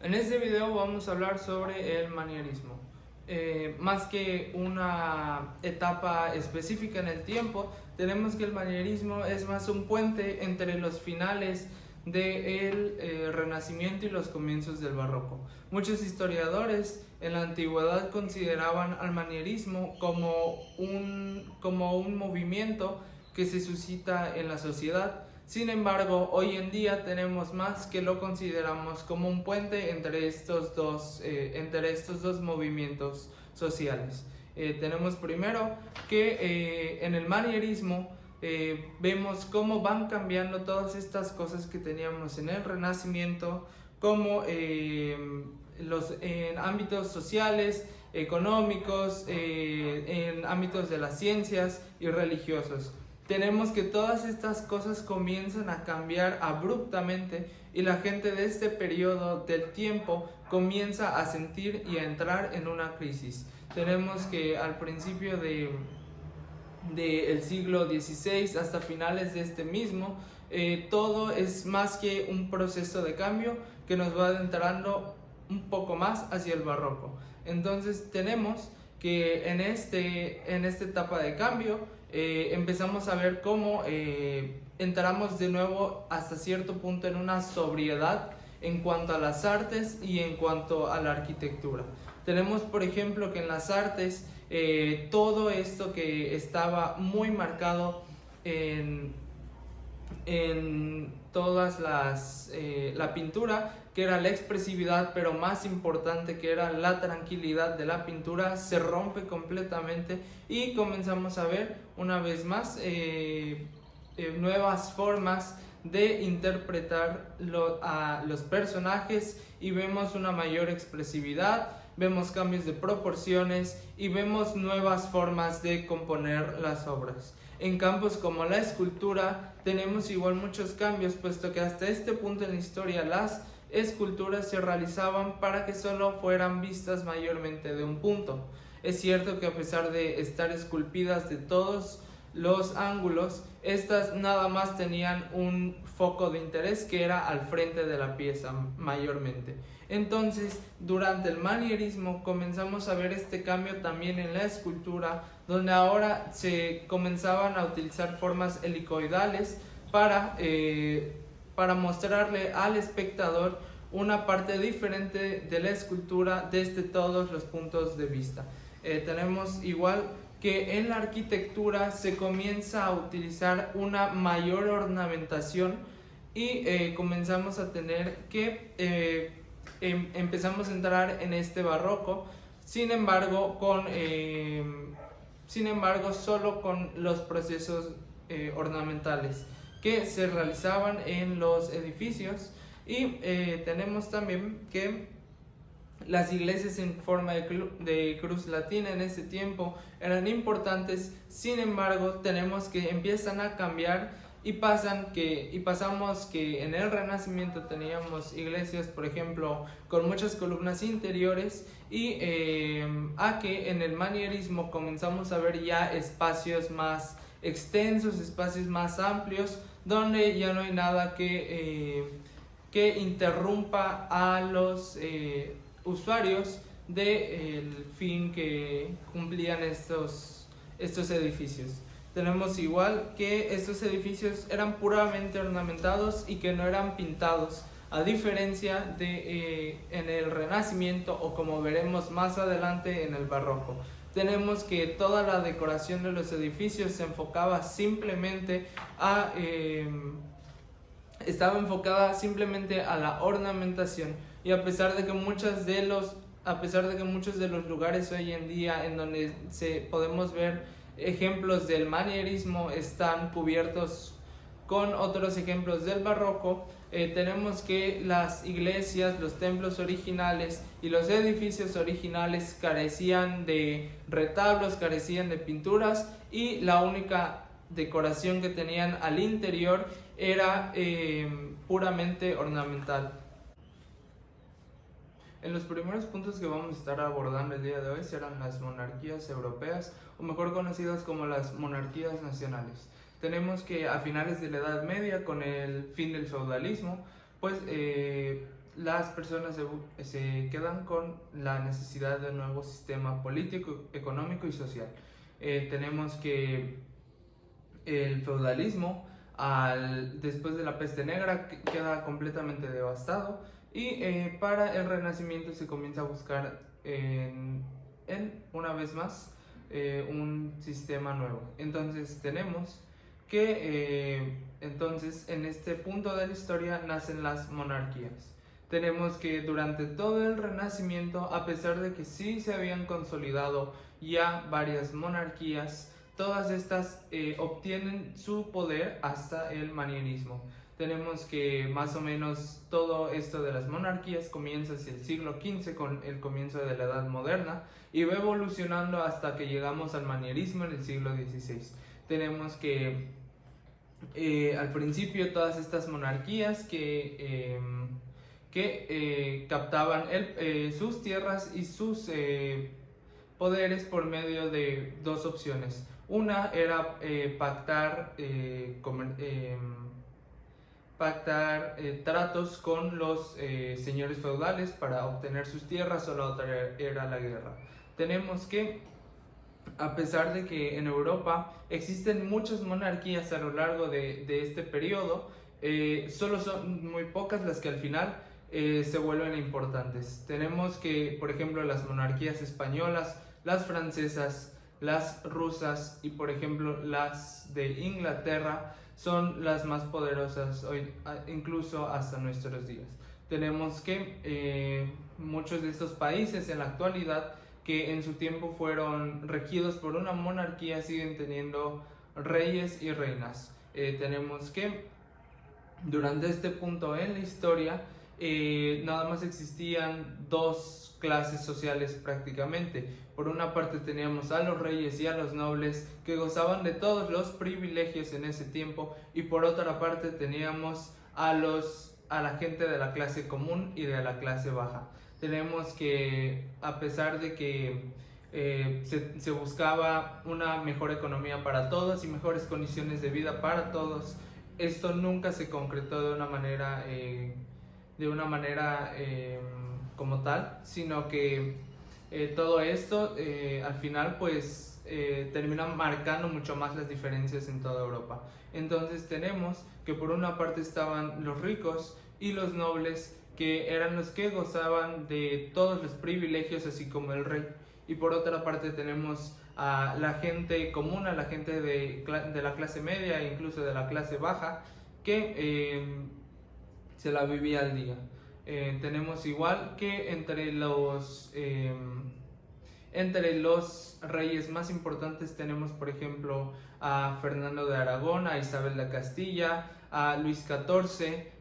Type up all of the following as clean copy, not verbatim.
En este video vamos a hablar sobre el manierismo. Más que una etapa específica en el tiempo, tenemos que el manierismo es más un puente entre los finales del Renacimiento y los comienzos del Barroco. Muchos historiadores en la antigüedad consideraban al manierismo como un movimiento que se suscita en la sociedad. Sin embargo, hoy en día tenemos más que lo consideramos como un puente entre estos dos movimientos sociales. Tenemos primero que en el manierismo vemos cómo van cambiando todas estas cosas que teníamos en el Renacimiento, como en ámbitos sociales, económicos, en ámbitos de las ciencias y religiosos. Tenemos que todas estas cosas comienzan a cambiar abruptamente y la gente de este periodo del tiempo comienza a sentir y a entrar en una crisis. Tenemos que al principio del siglo XVI hasta finales de este mismo, todo es más que un proceso de cambio que nos va adentrando un poco más hacia el barroco. Entonces tenemos que en esta etapa de cambio empezamos a ver cómo entramos de nuevo hasta cierto punto en una sobriedad en cuanto a las artes y en cuanto a la arquitectura. Tenemos, por ejemplo, que en las artes todo esto que estaba muy marcado en todas la pintura, que era la expresividad, pero más importante que era la tranquilidad de la pintura, se rompe completamente y comenzamos a ver una vez más nuevas formas de interpretar a los personajes, y vemos una mayor expresividad, vemos cambios de proporciones y vemos nuevas formas de componer las obras. En campos como la escultura tenemos igual muchos cambios, puesto que hasta este punto en la historia las esculturas se realizaban para que solo fueran vistas mayormente de un punto. Es cierto que a pesar de estar esculpidas de todos los ángulos, estas nada más tenían un foco de interés que era al frente de la pieza mayormente. Entonces, durante el manierismo comenzamos a ver este cambio también en la escultura, donde ahora se comenzaban a utilizar formas helicoidales para mostrarle al espectador una parte diferente de la escultura desde todos los puntos de vista. Tenemos igual que en la arquitectura se comienza a utilizar una mayor ornamentación y comenzamos a tener que empezamos a entrar en este barroco. Sin embargo, solo con los procesos ornamentales que se realizaban en los edificios. Y tenemos también que las iglesias en forma de cruz latina en ese tiempo eran importantes. Sin embargo, tenemos que empiezan a cambiar y pasamos que en el Renacimiento teníamos iglesias, por ejemplo, con muchas columnas interiores, y a que en el manierismo comenzamos a ver ya espacios más extensos, espacios más amplios, donde ya no hay nada que interrumpa a los usuarios del fin que cumplían estos edificios. Tenemos igual que estos edificios eran puramente ornamentados y que no eran pintados, a diferencia de en el Renacimiento, o como veremos más adelante en el Barroco. Tenemos que toda la decoración de los edificios se enfocaba simplemente estaba enfocada simplemente a la ornamentación, y a pesar de que muchos de los lugares hoy en día en donde podemos ver ejemplos del manierismo están cubiertos con otros ejemplos del barroco, tenemos que las iglesias, los templos originales y los edificios originales carecían de retablos, carecían de pinturas, y la única decoración que tenían al interior era puramente ornamental. En los primeros puntos que vamos a estar abordando el día de hoy serán las monarquías europeas, o mejor conocidas como las monarquías nacionales. Tenemos que a finales de la Edad Media, con el fin del feudalismo, pues las personas se quedan con la necesidad de un nuevo sistema político, económico y social. Tenemos que el feudalismo, después de la peste negra, queda completamente devastado, y para el Renacimiento se comienza a buscar una vez más un sistema nuevo. Entonces tenemos que entonces en este punto de la historia nacen las monarquías. Tenemos que durante todo el Renacimiento, a pesar de que sí se habían consolidado ya varias monarquías, todas estas obtienen su poder hasta el manierismo. Tenemos que más o menos todo esto de las monarquías comienza hacia el siglo XV con el comienzo de la Edad Moderna y va evolucionando hasta que llegamos al manierismo en el siglo XVI. Tenemos que al principio todas estas monarquías que captaban sus tierras y sus poderes por medio de dos opciones. Una era pactar tratos con los señores feudales para obtener sus tierras, o la otra era la guerra. Tenemos que, a pesar de que en Europa existen muchas monarquías a lo largo de este periodo, solo son muy pocas las que al final se vuelven importantes. Tenemos que, por ejemplo, las monarquías españolas, las francesas, las rusas y, por ejemplo, las de Inglaterra son las más poderosas hoy, incluso hasta nuestros días. Tenemos que muchos de estos países en la actualidad, que en su tiempo fueron regidos por una monarquía, siguen teniendo reyes y reinas. Tenemos que durante este punto en la historia nada más existían dos clases sociales prácticamente. Por una parte teníamos a los reyes y a los nobles, que gozaban de todos los privilegios en ese tiempo, y por otra parte teníamos a la gente de la clase común y de la clase baja. Tenemos que, a pesar de que se buscaba una mejor economía para todos y mejores condiciones de vida para todos, esto nunca se concretó de una manera como tal, sino que todo esto al final pues termina marcando mucho más las diferencias en toda Europa. Entonces tenemos que por una parte estaban los ricos y los nobles, que eran los que gozaban de todos los privilegios, así como el rey, y por otra parte tenemos a la gente común, a la gente de la clase media e incluso de la clase baja, que se la vivía al día. Tenemos igual que entre los reyes más importantes tenemos, por ejemplo, a Fernando de Aragón, a Isabel de Castilla, a Luis XIV.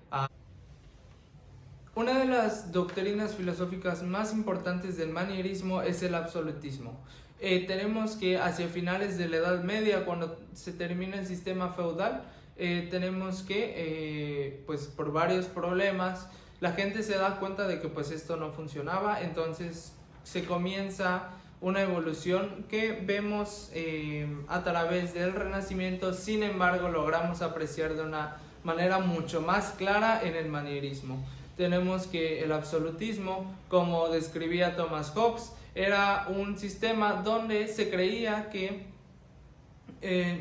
Una de las doctrinas filosóficas más importantes del manierismo es el absolutismo. Tenemos que hacia finales de la Edad Media, cuando se termina el sistema feudal, tenemos que, pues por varios problemas, la gente se da cuenta de que pues esto no funcionaba. Entonces se comienza una evolución que vemos a través del Renacimiento. Sin embargo, logramos apreciar de una manera mucho más clara en el manierismo. Tenemos que el absolutismo, como describía Thomas Hobbes, era un sistema donde se creía que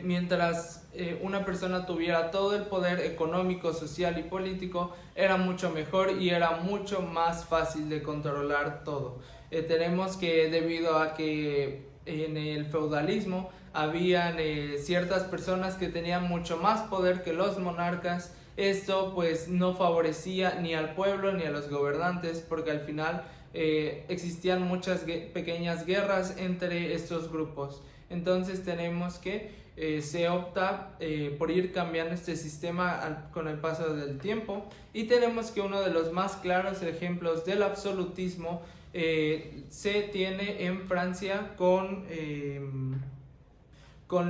mientras una persona tuviera todo el poder económico, social y político, era mucho mejor y era mucho más fácil de controlar todo. Tenemos que, debido a que en el feudalismo habían ciertas personas que tenían mucho más poder que los monarcas, esto pues no favorecía ni al pueblo ni a los gobernantes, porque al final existían muchas pequeñas guerras entre estos grupos. Entonces tenemos que se opta por ir cambiando este sistema con el paso del tiempo, y tenemos que uno de los más claros ejemplos del absolutismo se tiene en Francia con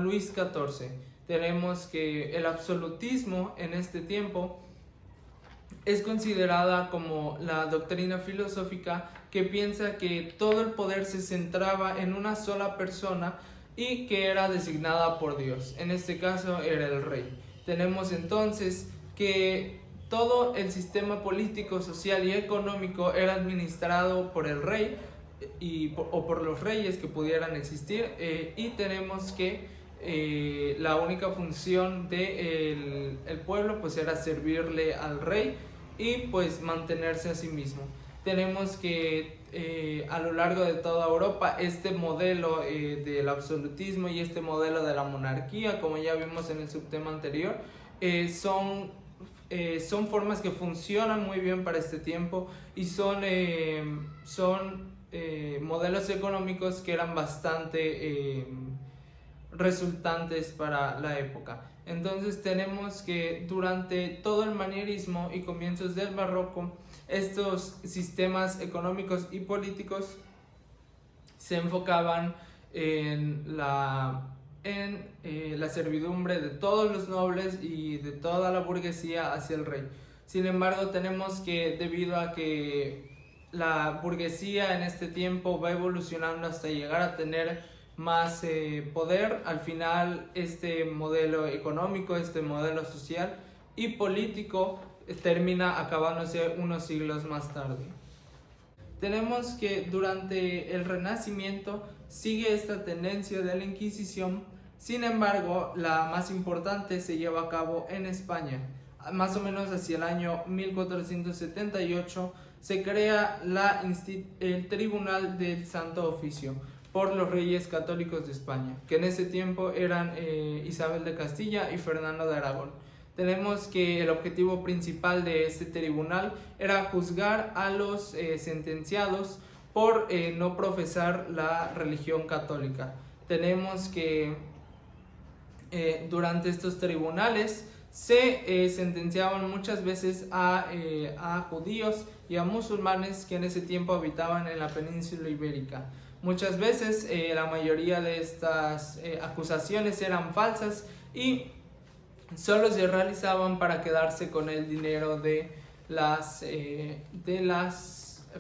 Luis XIV. Tenemos que el absolutismo en este tiempo es considerada como la doctrina filosófica que piensa que todo el poder se centraba en una sola persona y que era designada por Dios. En este caso era el rey. Tenemos entonces que todo el sistema político, social y económico era administrado por el rey o por los reyes que pudieran existir, y tenemos que la única función del el pueblo pues era servirle al rey y pues mantenerse a sí mismo. Tenemos que a lo largo de toda Europa este modelo del absolutismo y este modelo de la monarquía, como ya vimos en el subtema anterior, son formas que funcionan muy bien para este tiempo y son modelos económicos que eran bastante resultantes para la época. Entonces tenemos que durante todo el manierismo y comienzos del barroco, estos sistemas económicos y políticos se enfocaban en la servidumbre de todos los nobles y de toda la burguesía hacia el rey. Sin embargo, tenemos que, debido a que la burguesía en este tiempo va evolucionando hasta llegar a tener más poder, al final este modelo económico, este modelo social y político termina acabándose unos siglos más tarde. Tenemos que durante el Renacimiento sigue esta tendencia de la Inquisición. Sin embargo, la más importante se lleva a cabo en España. Más o menos hacia el año 1478 se crea el Tribunal del Santo Oficio por los reyes católicos de España, que en ese tiempo eran Isabel de Castilla y Fernando de Aragón. Tenemos que el objetivo principal de este tribunal era juzgar a los sentenciados por no profesar la religión católica. Tenemos que durante estos tribunales se sentenciaban muchas veces a judíos y a musulmanes que en ese tiempo habitaban en la península ibérica. Muchas veces la mayoría de estas acusaciones eran falsas y solo se realizaban para quedarse con el dinero de las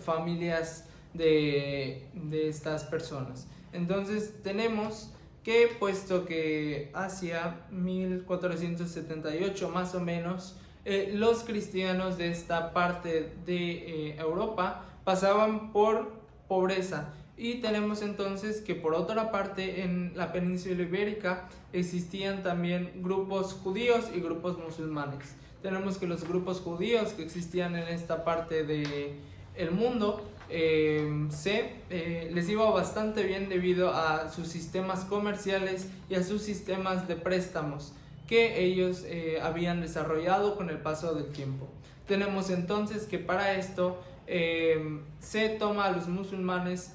familias de estas personas. Entonces tenemos que, puesto que hacia 1478 más o menos, los cristianos de esta parte de Europa pasaban por pobreza. Y tenemos entonces que por otra parte en la península ibérica existían también grupos judíos y grupos musulmanes. Tenemos que los grupos judíos que existían en esta parte del mundo les iba bastante bien debido a sus sistemas comerciales y a sus sistemas de préstamos que ellos habían desarrollado con el paso del tiempo. Tenemos entonces que para esto se toma a los musulmanes,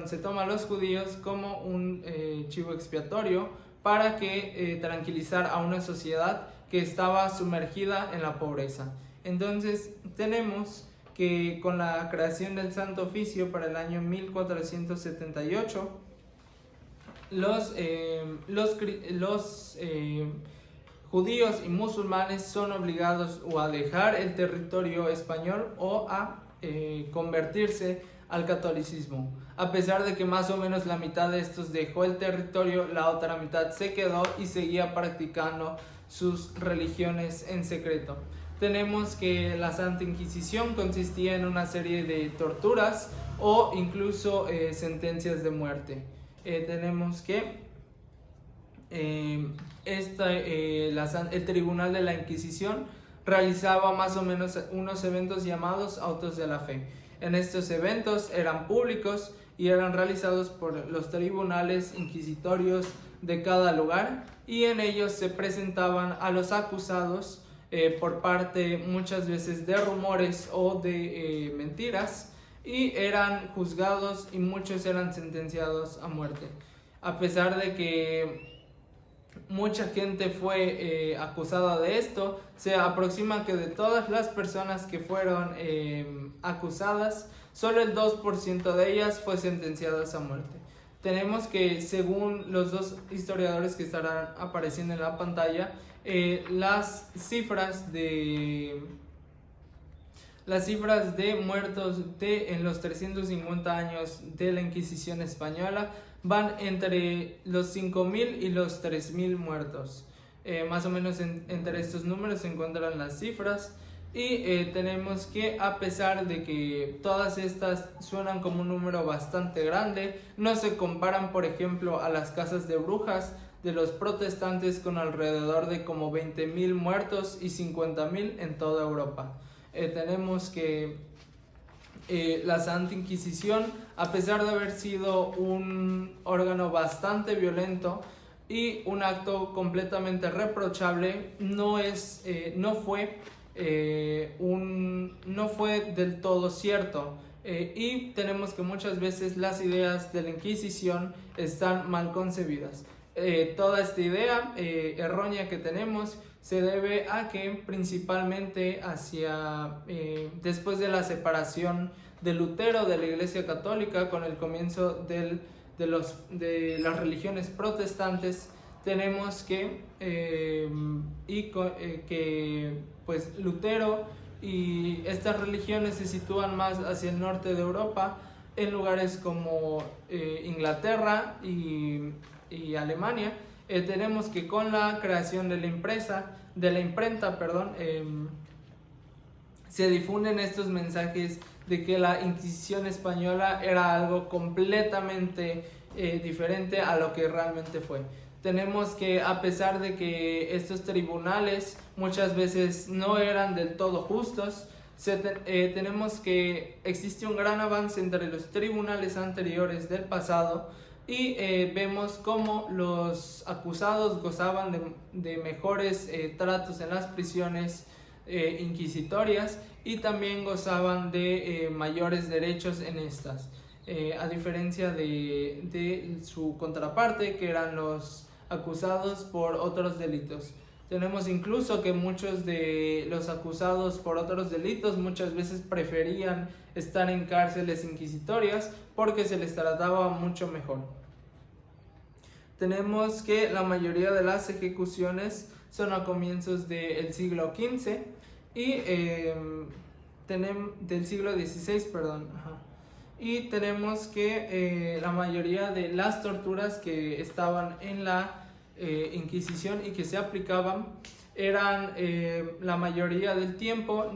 se toma a los judíos como un chivo expiatorio para que tranquilizar a una sociedad que estaba sumergida en la pobreza. Entonces tenemos que con la creación del Santo Oficio para el año 1478, los judíos y musulmanes son obligados o a dejar el territorio español o a convertirse al catolicismo. A pesar de que más o menos la mitad de estos dejó el territorio, la otra mitad se quedó y seguía practicando sus religiones en secreto. Tenemos que la Santa Inquisición consistía en una serie de torturas o incluso sentencias de muerte. Tenemos que el Tribunal de la Inquisición realizaba más o menos unos eventos llamados autos de la fe. En estos eventos eran públicos y eran realizados por los tribunales inquisitorios de cada lugar, y en ellos se presentaban a los acusados por parte muchas veces de rumores o de mentiras, y eran juzgados y muchos eran sentenciados a muerte. A pesar de que mucha gente fue acusada de esto, se aproxima que de todas las personas que fueron acusadas, solo el 2% de ellas fue sentenciadas a muerte. Tenemos que, según los dos historiadores que estarán apareciendo en la pantalla, las cifras de muertos en los 350 años de la Inquisición española van entre los 5.000 y los 3.000 muertos. Más o menos entre estos números se encuentran las cifras. Y tenemos que, a pesar de que todas estas suenan como un número bastante grande, no se comparan, por ejemplo, a las casas de brujas de los protestantes, con alrededor de como 20.000 muertos y 50.000 en toda Europa. Tenemos que la Santa Inquisición, a pesar de haber sido un órgano bastante violento y un acto completamente reprochable, no fue del todo cierto. Y tenemos que muchas veces las ideas de la Inquisición están mal concebidas. Toda esta idea errónea que tenemos se debe a que principalmente después de la separación de Lutero de la Iglesia Católica, con el comienzo de las religiones protestantes, tenemos que pues Lutero y estas religiones se sitúan más hacia el norte de Europa, en lugares como Inglaterra y Alemania. Tenemos que con la creación de la imprenta, se difunden estos mensajes de que la Inquisición española era algo completamente diferente a lo que realmente fue. Tenemos que, a pesar de que estos tribunales muchas veces no eran del todo justos, tenemos que existe un gran avance entre los tribunales anteriores del pasado, y vemos cómo los acusados gozaban de mejores tratos en las prisiones inquisitorias, y también gozaban de mayores derechos en estas, a diferencia de su contraparte, que eran los acusados por otros delitos. Tenemos incluso que muchos de los acusados por otros delitos muchas veces preferían estar en cárceles inquisitorias porque se les trataba mucho mejor. Tenemos que la mayoría de las ejecuciones son a comienzos del siglo XV y del siglo XVI, perdón. Y tenemos que la mayoría de las torturas que estaban en la Inquisición y que se aplicaban eran la mayoría del tiempo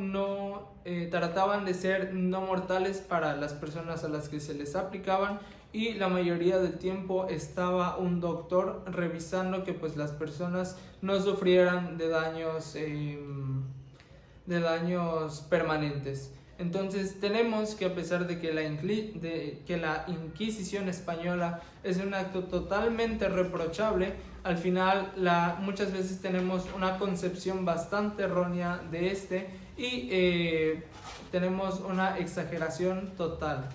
trataban de ser no mortales para las personas a las que se les aplicaban, y la mayoría del tiempo estaba un doctor revisando que pues las personas no sufrieran de daños permanentes. Entonces tenemos que, a pesar de que la Inquisición española es un acto totalmente reprochable, al final muchas veces tenemos una concepción bastante errónea de y tenemos una exageración total.